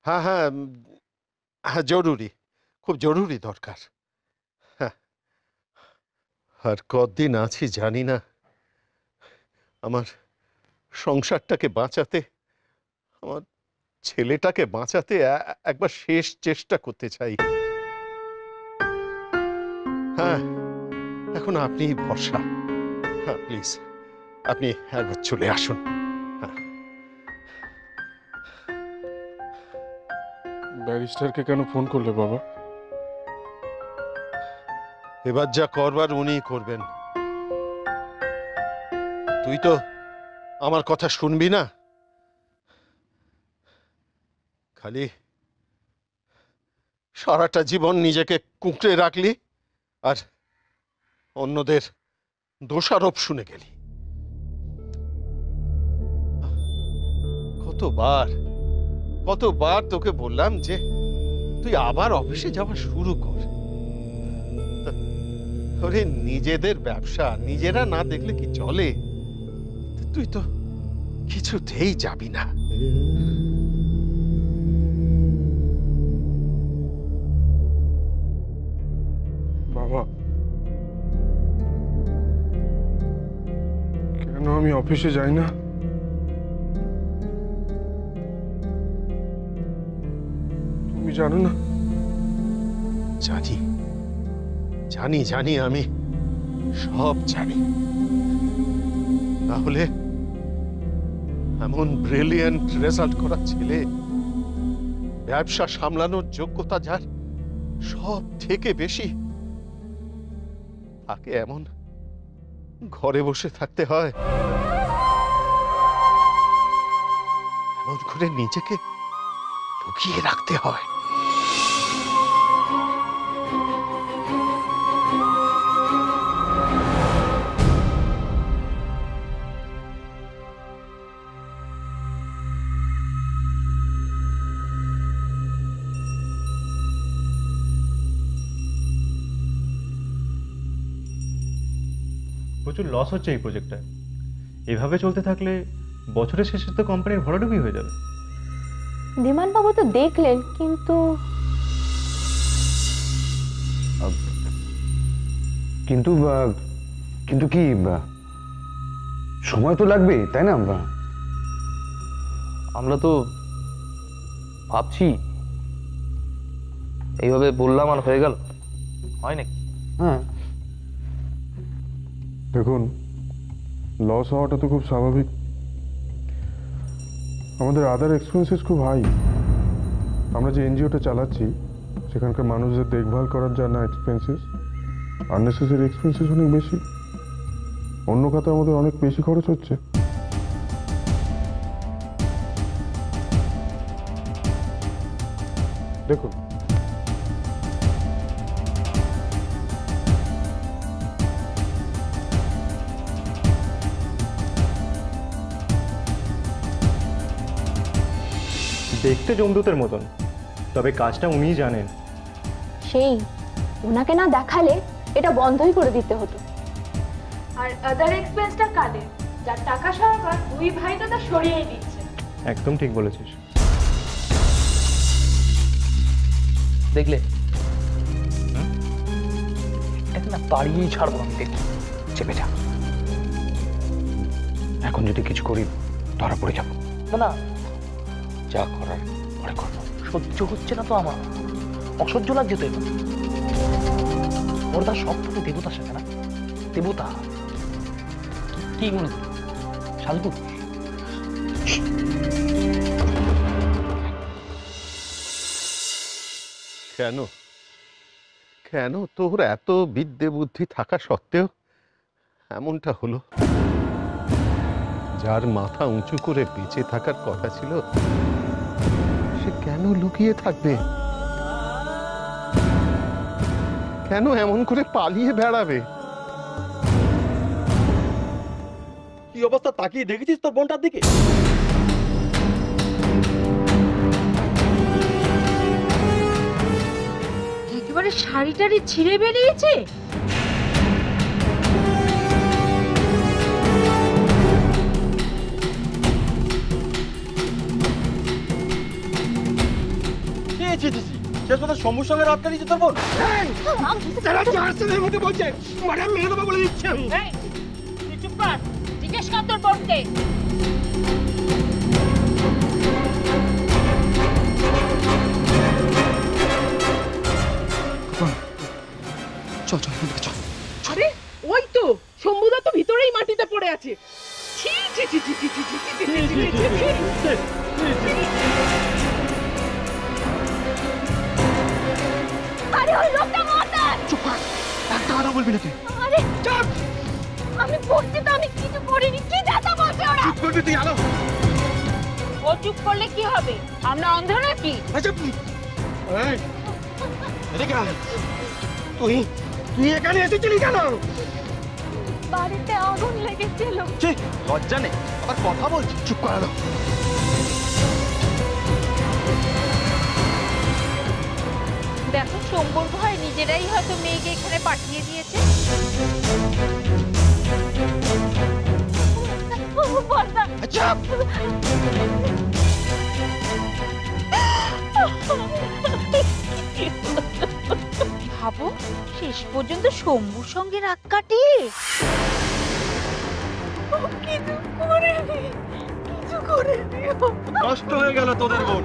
হ্যাঁ হ্যাঁ হ্যাঁ, জরুরি, খুব জরুরি দরকার। হ্যাঁ, আর কতদিন আছি জানি না। আমার সংসারটাকে বাঁচাতে, আমার ছেলেটাকে বাঁচাতে একবার শেষ চেষ্টা করতে চাই। হ্যাঁ, এখন আপনিই ভরসা। হ্যাঁ প্লিজ, আপনি একবার চলে আসুন। হ্যাঁ। ব্যারিস্টারকে কেন ফোন করলে বাবা? এবার যা করবার উনিই করবেন। তুই তো আমার কথা শুনবি না, খালি সারাটা জীবন নিজেকে কুঁকড়ে রাখলি আর অন্যদের দোষারোপ শুনে গেলি। কতবার কতবার তোকে বললাম যে তুই আবার অফিসে যাওয়া শুরু কর। ওরে নিজেদের ব্যবসা নিজেরা না দেখলে কি চলে? তুই তো কিছুতেই যাবি না। বাবা, কেন আমি অফিসে যাই না? তুমি জানো না? জানি জানি জানি, আমি সব জানি। তাহলে এমন ব্রিলিয়েন্ট রেজাল্ট করা ছেলে, ব্যবসা সামলানোর যোগ্যতা যার সব থেকে বেশি, তাকে এমন ঘরে বসে থাকতে হয়, এমন করে নিজেকে লুকিয়ে রাখতে হয়। প্রচুর লস হচ্ছে এই প্রজেক্টটায়। এভাবে চলতে থাকলে বছরের শেষে তো কোম্পানির ভরাডুবি হয়ে যাবে। ধীমান বাবু তো দেখলেন, কিন্তু কিন্তু কিন্তু কি সময় তো লাগবে, তাই না? আমরা তো ভাবছি এইভাবে বললাম আর হয়ে গেল, হয় নাকি? হ্যাঁ, দেখুন, লস হওয়াটা তো খুব স্বাভাবিক। আমাদের আদার এক্সপেন্সেস খুব হাই। আমরা যে এনজিওটা চালাচ্ছি সেখানকার মানুষদের দেখভাল করার যা না এক্সপেন্সেস, আননেসেসারি এক্সপেন্সেস অনেক বেশি। অন্য খাতে আমাদের অনেক বেশি খরচ হচ্ছে। দেখুন, দেখতে জমদূতের মতন, তবে কাজটা উনিই জানেন। সেই ওনাকে না দেখালে এটা বন্ধই করে দিতে হতো। আর আদার এক্সপেন্সটা কাদের, যার টাকা সরকার দুই ভাই তো তা সরিয়েই দিচ্ছে। একদম ঠিক বলেছিস। দেখলে এটাকে না তাড়িয়েই ছাড়বো আমি, দেখি চেপে যা। এখন যদি কিছু করি ধরা পড়ে যাবো। না না, যা করার পরে করবো। সহ্য হচ্ছে না তো আমার, অসহ্য লাগছে তো এবার। ওরদা সব থেকে দেবতার সাথে না, দেবতা কি মনে করি সাধু? কেন কেন তোর এত বিদ্যে বুদ্ধি থাকা সত্ত্বেও এমনটা হলো? যার মাথা উঁচু করে বেঁচে থাকার কথা ছিল, সে কেন লুকিয়ে থাকবে? কেন এমন করে পালিয়ে বেড়াবে? কি অবস্থা, তাকিয়ে দেখেছিস তোর বোনটার দিকে? একেবারে শাড়ি টাড়ি ছিঁড়ে বেরিয়েছে। ছিছি শেষ কথা শম্ভুর সঙ্গে রাত কাটিয়েছে তোর বোন চুপ কর, জিজ্ঞেস কর তোর বোনকে। চল চল এখান থেকে চল। আরে ওই তো শম্ভুদা তো ভিতরেই মাটিতে পড়ে আছে। ছি ছি ছি ছি ছি ছি ছি ছি ছি ছি ছি। আরে ওই লোকটা মাতাল। চুপ কর, একটা কথা বলবি না তুই। আরে চুপ, আমি বলছি তো আমি কিছু করিনি। কি দাদা বলছে ওরা? চুপ করবি তুই আলো। ও চুপ করলে কি হবে? আমরা অন্ধ নাকি? আচ্ছা এই এদিকে আয়। তুই তুই এখানে এসেছিলি কেন? বাড়িতে আগুন লেগেছিল। ছি, লজ্জা নেই, আবার কথা বলছিস। চুপ কর আলো। দেখো শম্বর ভয় নিজেরাই হয়তো মেয়েকে এখানে পাঠিয়ে দিয়েছে। বর্দা, আচ্ছা ভাবো শেষ পর্যন্ত শম্ভুর সঙ্গে রাগ কাটিয়ে কিছু করিনি। নষ্ট হয়ে গেল তোদের বোন।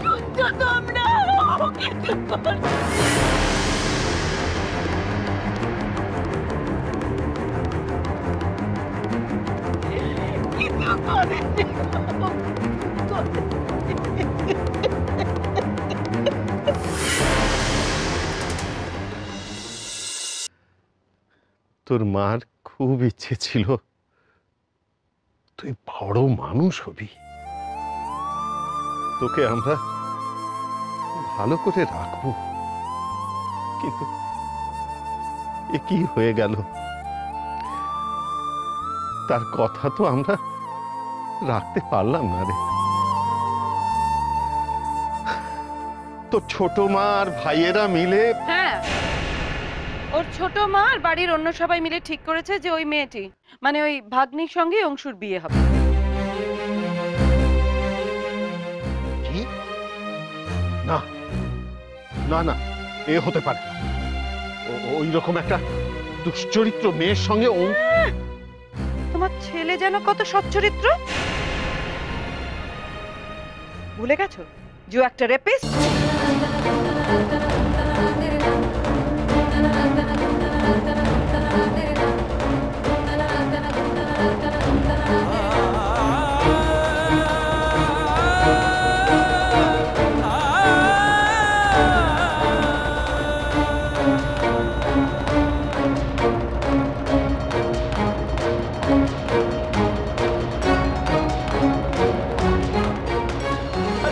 শুনছ তোমরা? ও কিছু করেনি। কিছু করেনি। তোর মার খুব ইচ্ছে ছিল তুই বড় মানুষ হবি, তোকে আমরা ভালো করে রাখবো, কিন্তু এ কি হয়ে গেল? তার কথা তো আমরা রাখতে পারলাম না রে। তো ছোট মা আর ভাইয়েরা মিলে হ্যাঁ, ওর ছোট মা আর বাড়ির অন্য সবাই মিলে ঠিক করেছে যে ওই মেয়েটি মানে ওই ভাগ্নির সঙ্গে অংশুর বিয়ে হবে। কি? না না না, এ হতে পারে না। ওই রকম একটা দুশ্চরিত্র মেয়ের সঙ্গে তোমার ছেলে যেন কত সচ্চরিত্র, ভুলে গেছো যে ও একটা রেপিস্ট?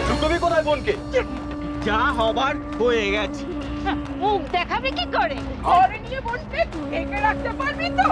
লুকোবি কোথায় বোনকে? যা হবার হয়ে গেছে। মুখ দেখাবে কি করে? ঘরে নিয়ে বসবে, ঢেকে রাখতে পারবি তো?